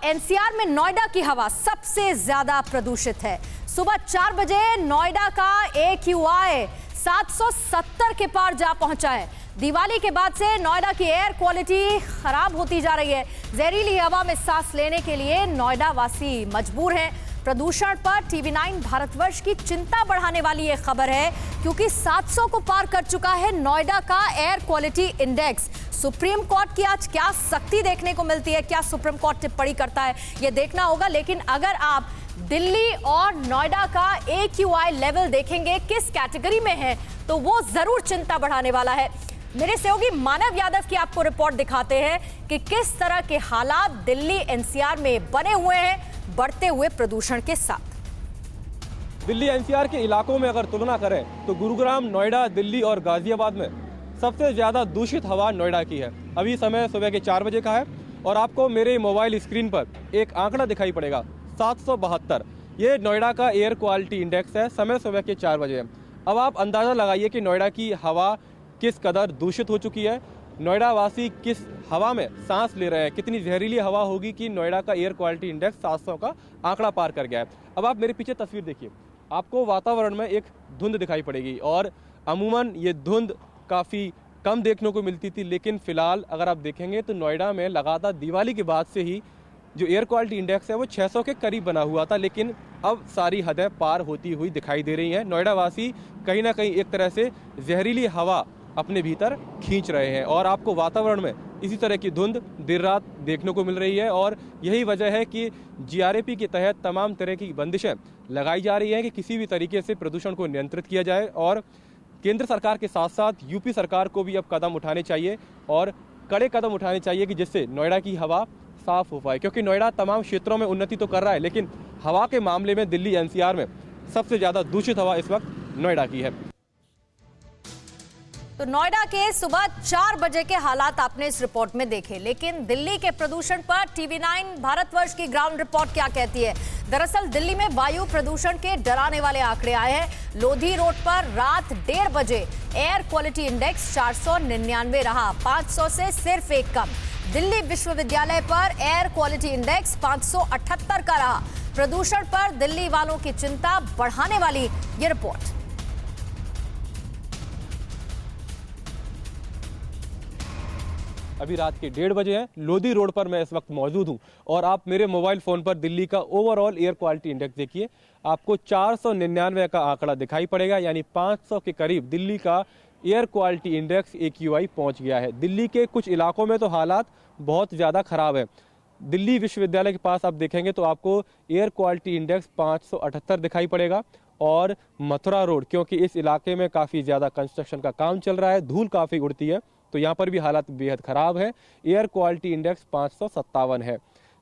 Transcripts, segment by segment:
NCR में नोएडा की हवा सबसे ज्यादा प्रदूषित है। सुबह 4 बजे नोएडा का AQI 770 के पार जा पहुंचा है। दिवाली के बाद से नोएडा की एयर क्वालिटी खराब होती जा रही है। जहरीली हवा में सांस लेने के लिए नोएडा वासी मजबूर हैं। प्रदूषण पर TV9 भारतवर्ष की चिंता बढ़ाने वाली ये खबर है, क्योंकि 700 को पार कर चुका है नोएडा का air quality index. Supreme court की आज क्या सख्ती देखने को मिलती है, क्या सुप्रीम कोर्ट टिप्पणी करता है, ये देखना होगा। लेकिन अगर आप दिल्ली और नोएडा का AQI लेवल देखेंगे किस कैटेगरी में है, तो वो जरूर चिंता बढ़ाने वाला है। मेरे सहयोगी मानव यादव की आपको रिपोर्ट दिखाते हैं कि किस तरह के हालात दिल्ली NCR में बने हुए हैं बढ़ते हुए प्रदूषण के साथ। दिल्ली NCR के इलाकों में अगर तुलना करें तो गुरुग्राम, नोएडा, दिल्ली और गाजियाबाद में सबसे ज्यादा दूषित हवा नोएडा की है। अभी समय सुबह के 4 बजे का है और आपको मेरे मोबाइल स्क्रीन पर एक आंकड़ा दिखाई पड़ेगा 772। ये नोएडा का एयर क्वालिटी इंडेक्स है। समय सुबह के 4 बजे है। अब आप अंदाजा लगाइए कि नोएडा की हवा किस कदर दूषित हो चुकी है। नोएडा वासी किस हवा में सांस ले रहे हैं, कितनी जहरीली हवा होगी कि नोएडा का एयर क्वालिटी इंडेक्स 700 का आंकड़ा पार कर गया है। अब आप मेरे पीछे तस्वीर देखिए, आपको वातावरण में एक धुंध दिखाई पड़ेगी और अमूमन ये धुंध काफ़ी कम देखने को मिलती थी, लेकिन फिलहाल अगर आप देखेंगे तो नोएडा में लगातार दिवाली के बाद से ही जो एयर क्वालिटी इंडेक्स है वो 600 के करीब बना हुआ था, लेकिन अब सारी हदें पार होती हुई दिखाई दे रही हैं। नोएडा वासी कहीं ना कहीं एक तरह से जहरीली हवा अपने भीतर खींच रहे हैं और आपको वातावरण में इसी तरह की धुंध देर रात देखने को मिल रही है। और यही वजह है कि GRAP के तहत तमाम तरह की बंदिशें लगाई जा रही हैं कि किसी भी तरीके से प्रदूषण को नियंत्रित किया जाए। और केंद्र सरकार के साथ साथ यूपी सरकार को भी अब कदम उठाने चाहिए और कड़े कदम उठाने चाहिए कि जिससे नोएडा की हवा साफ हो पाए, क्योंकि नोएडा तमाम क्षेत्रों में उन्नति तो कर रहा है, लेकिन हवा के मामले में दिल्ली NCR में सबसे ज़्यादा दूषित हवा इस वक्त नोएडा की है। तो नोएडा के सुबह 4 बजे के हालात आपने इस रिपोर्ट में देखे, लेकिन दिल्ली के प्रदूषण पर TV9 भारतवर्ष की ग्राउंड रिपोर्ट क्या कहती है। दरअसल दिल्ली में वायु प्रदूषण के डराने वाले आंकड़े आए हैं। लोधी रोड पर रात 1:30 बजे एयर क्वालिटी इंडेक्स 499 रहा, 500 से सिर्फ एक कम। दिल्ली विश्वविद्यालय पर एयर क्वालिटी इंडेक्स 578 का रहा। प्रदूषण पर दिल्ली वालों की चिंता बढ़ाने वाली ये रिपोर्ट। अभी रात के 1:30 बजे हैं। लोधी रोड पर मैं इस वक्त मौजूद हूं और आप मेरे मोबाइल फोन पर दिल्ली का ओवरऑल एयर क्वालिटी इंडेक्स देखिए, आपको 499 का आंकड़ा दिखाई पड़ेगा, यानी 500 के करीब दिल्ली का एयर क्वालिटी इंडेक्स AQI पहुंच गया है। दिल्ली के कुछ इलाकों में तो हालात बहुत ज़्यादा खराब है। दिल्ली विश्वविद्यालय के पास आप देखेंगे तो आपको एयर क्वालिटी इंडेक्स 578 दिखाई पड़ेगा। और मथुरा रोड, क्योंकि इस इलाके में काफ़ी ज़्यादा कंस्ट्रक्शन का काम चल रहा है, धूल काफ़ी उड़ती है, तो यहाँ पर भी हालात बेहद ख़राब है। एयर क्वालिटी इंडेक्स 557 है।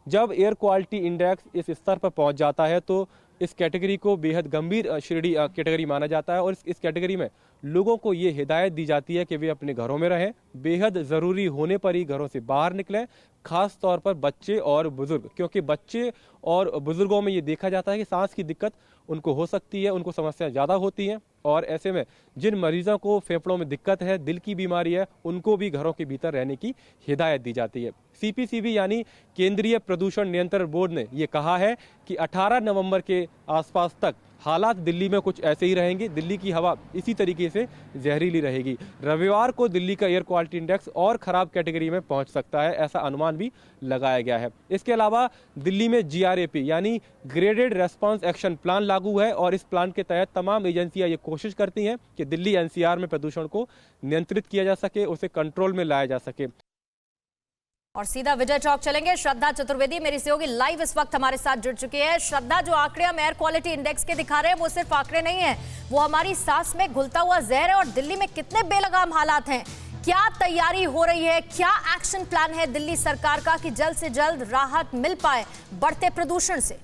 जब एयर क्वालिटी इंडेक्स इस स्तर पर पहुँच जाता है तो इस कैटेगरी को बेहद गंभीर श्रेणी कैटेगरी माना जाता है और इस कैटेगरी में लोगों को ये हिदायत दी जाती है कि वे अपने घरों में रहें, बेहद ज़रूरी होने पर ही घरों से बाहर निकलें, खास तौर पर बच्चे और बुजुर्ग, क्योंकि बच्चे और बुजुर्गों में ये देखा जाता है कि सांस की दिक्कत उनको हो सकती है, उनको समस्याएं ज़्यादा होती हैं और ऐसे में जिन मरीजों को फेफड़ों में दिक्कत है, दिल की बीमारी है, उनको भी घरों के भीतर रहने की हिदायत दी जाती है। CPCB यानी केंद्रीय प्रदूषण नियंत्रण बोर्ड ने ये कहा है कि 18 नवंबर के आसपास तक हालात दिल्ली में कुछ ऐसे ही रहेंगे। दिल्ली की हवा इसी तरीके से जहरीली रहेगी। रविवार को दिल्ली का एयर क्वालिटी इंडेक्स और खराब कैटेगरी में पहुंच सकता है, ऐसा अनुमान भी लगाया गया है। इसके अलावा दिल्ली में GRAP यानी ग्रेडेड रेस्पॉन्स एक्शन प्लान लागू है और इस प्लान के तहत तमाम एजेंसियां ये कोशिश करती हैं कि दिल्ली NCR में प्रदूषण को नियंत्रित किया जा सके, उसे कंट्रोल में लाया जा सके। और सीधा विजय चौक चलेंगे। श्रद्धा चतुर्वेदी मेरी सहयोगी लाइव इस वक्त हमारे साथ जुड़ चुकी है। श्रद्धा, जो आंकड़े हम एयर क्वालिटी इंडेक्स के दिखा रहे हैं वो सिर्फ आंकड़े नहीं है, वो हमारी सांस में घुलता हुआ जहर है। और दिल्ली में कितने बेलगाम हालात हैं, क्या तैयारी हो रही है, क्या एक्शन प्लान है दिल्ली सरकार का कि जल्द से जल्द राहत मिल पाए बढ़ते प्रदूषण से?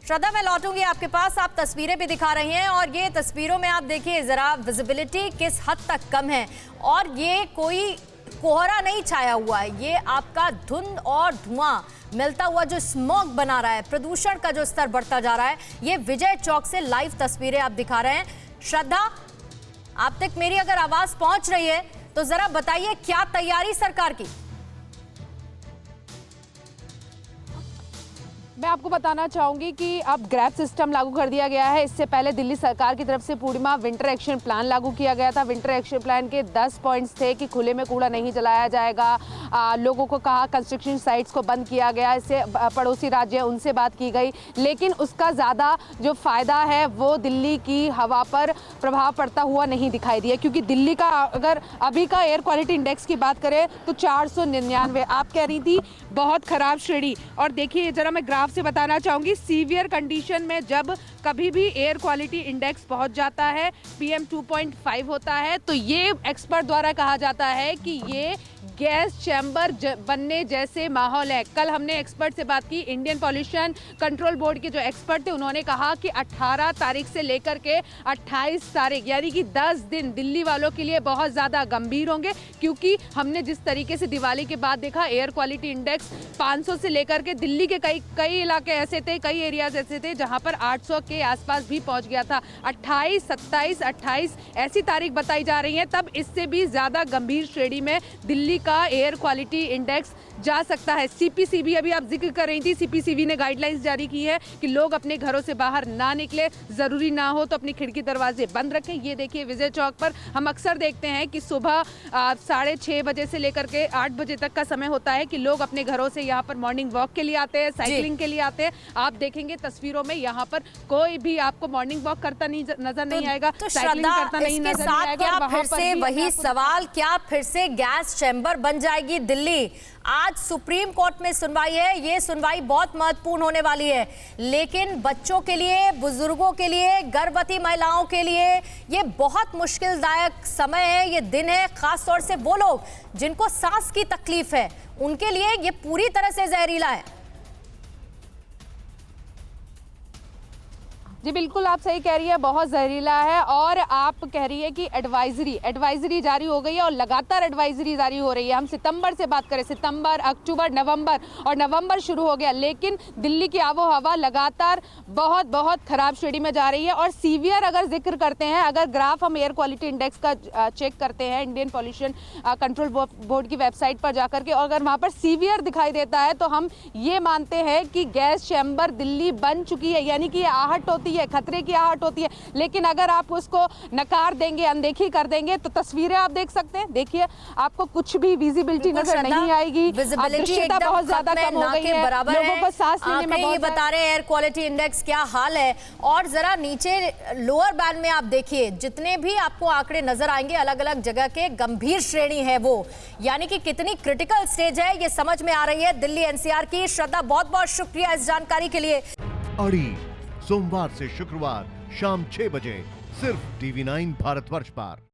श्रद्धा, मैं लौटूंगी आपके पास। आप तस्वीरें भी दिखा रही हैं और ये तस्वीरों में आप देखिए जरा विजिबिलिटी किस हद तक कम है और ये कोई कोहरा नहीं छाया हुआ है, ये आपका धुंध और धुआं मिलता हुआ जो स्मॉग बना रहा है, प्रदूषण का जो स्तर बढ़ता जा रहा है। ये विजय चौक से लाइव तस्वीरें आप दिखा रहे हैं। श्रद्धा, आप तक मेरी अगर आवाज पहुंच रही है तो जरा बताइए क्या तैयारी सरकार की? मैं आपको बताना चाहूंगी कि अब ग्रैब सिस्टम लागू कर दिया गया है। इससे पहले दिल्ली सरकार की तरफ से पूर्णिमा विंटर एक्शन प्लान लागू किया गया था। विंटर एक्शन प्लान के 10 पॉइंट्स थे कि खुले में कूड़ा नहीं जलाया जाएगा, लोगों को कहा कंस्ट्रक्शन साइट्स को बंद किया गया, इससे पड़ोसी राज्य उनसे बात की गई, लेकिन उसका ज़्यादा जो फ़ायदा है वो दिल्ली की हवा पर प्रभाव पड़ता हुआ नहीं दिखाई दिया, क्योंकि दिल्ली का अगर अभी का एयर क्वालिटी इंडेक्स की बात करें तो 499, आप कह रही थी बहुत ख़राब श्रेणी। और देखिए ज़रा मैं ग्राफ से बताना चाहूंगी, सीवियर कंडीशन में जब कभी भी एयर क्वालिटी इंडेक्स पहुंच जाता है, PM 2.5 होता है, तो ये एक्सपर्ट द्वारा कहा जाता है कि ये गैस चैम्बर बनने जैसे माहौल है। कल हमने एक्सपर्ट से बात की, इंडियन पॉल्यूशन कंट्रोल बोर्ड के जो एक्सपर्ट थे उन्होंने कहा कि 18 तारीख से लेकर के 28 तारीख यानी कि 10 दिन दिल्ली वालों के लिए बहुत ज़्यादा गंभीर होंगे, क्योंकि हमने जिस तरीके से दिवाली के बाद देखा एयर क्वालिटी इंडेक्स 500 से लेकर के दिल्ली के कई इलाके ऐसे थे, कई एरियाज ऐसे थे जहां पर 800 के आसपास भी पहुंच गया था। 28, 27, 28 ऐसी तारीख बताई जा रही है, तब इससे भी ज़्यादा गंभीर श्रेणी में दिल्ली का एयर क्वालिटी इंडेक्स जा सकता है। सीपीसीबी अभी आप जिक्र कर रही थी, सीपीसीबी ने गाइडलाइंस जारी की है कि लोग अपने घरों से बाहर ना निकले, जरूरी ना हो तो अपनी खिड़की दरवाजे बंद रखें। ये देखिए विजय चौक पर हम अक्सर देखते हैं कि सुबह 6:30 बजे से लेकर के 8 बजे तक का समय होता है कि लोग अपने घरों से यहाँ पर मॉर्निंग वॉक के लिए आते हैं, साइकिलिंग के लिए आते हैं। आप देखेंगे तस्वीरों में यहाँ पर कोई भी आपको मॉर्निंग वॉक करता नहीं नजर नहीं आएगा, साइकिलिंग करता नहीं नजर नहीं आएगा। फिर से वही सवाल, क्या फिर से गैस चैम्बर बन जाएगी दिल्ली? आज सुप्रीम कोर्ट में सुनवाई है, ये सुनवाई बहुत महत्वपूर्ण होने वाली है, लेकिन बच्चों के लिए, बुजुर्गों के लिए, गर्भवती महिलाओं के लिए ये बहुत मुश्किलदायक समय है, ये दिन है। खास तौर से वो लोग जिनको सांस की तकलीफ है उनके लिए ये पूरी तरह से जहरीला है। जी बिल्कुल, आप सही कह रही है, बहुत जहरीला है। और आप कह रही है कि एडवाइजरी जारी हो गई है और लगातार एडवाइजरी जारी हो रही है। हम सितंबर से बात करें, सितंबर, अक्टूबर, नवंबर, और नवंबर शुरू हो गया, लेकिन दिल्ली की आबो हवा लगातार बहुत खराब श्रेणी में जा रही है। और सीवियर अगर जिक्र करते हैं, अगर ग्राफ हम एयर क्वालिटी इंडेक्स का चेक करते हैं इंडियन पॉल्यूशन कंट्रोल बोर्ड की वेबसाइट पर जाकर के, और अगर वहाँ पर सीवियर दिखाई देता है तो हम ये मानते हैं कि गैस चैम्बर दिल्ली बन चुकी है, यानी कि आहट होती है, खतरे की आहट होती है। लेकिन अगर आप उसको नकार देंगे, अनदेखी कर देंगे, तो तस्वीरें आप देख सकते हैं। देखिए आपको कुछ भी विजिबिलिटी नजर नहीं आएगी, दृश्यता बहुत ज्यादा कम हो गई है, लोगों को सांस लेने में बहुत बता रहे हैं एयर क्वालिटी इंडेक्स क्या हाल है। और जरा नीचे लोअर बैंड में आप देखिए, जितने भी आपको आंकड़े नजर आएंगे अलग अलग जगह के, गंभीर श्रेणी है वो, यानी कि कितनी क्रिटिकल स्टेज है ये समझ में आ रही है दिल्ली एनसीआर की। श्रद्धा, बहुत बहुत शुक्रिया इस जानकारी के लिए। सोमवार से शुक्रवार शाम 6 बजे सिर्फ TV9 भारतवर्ष पर।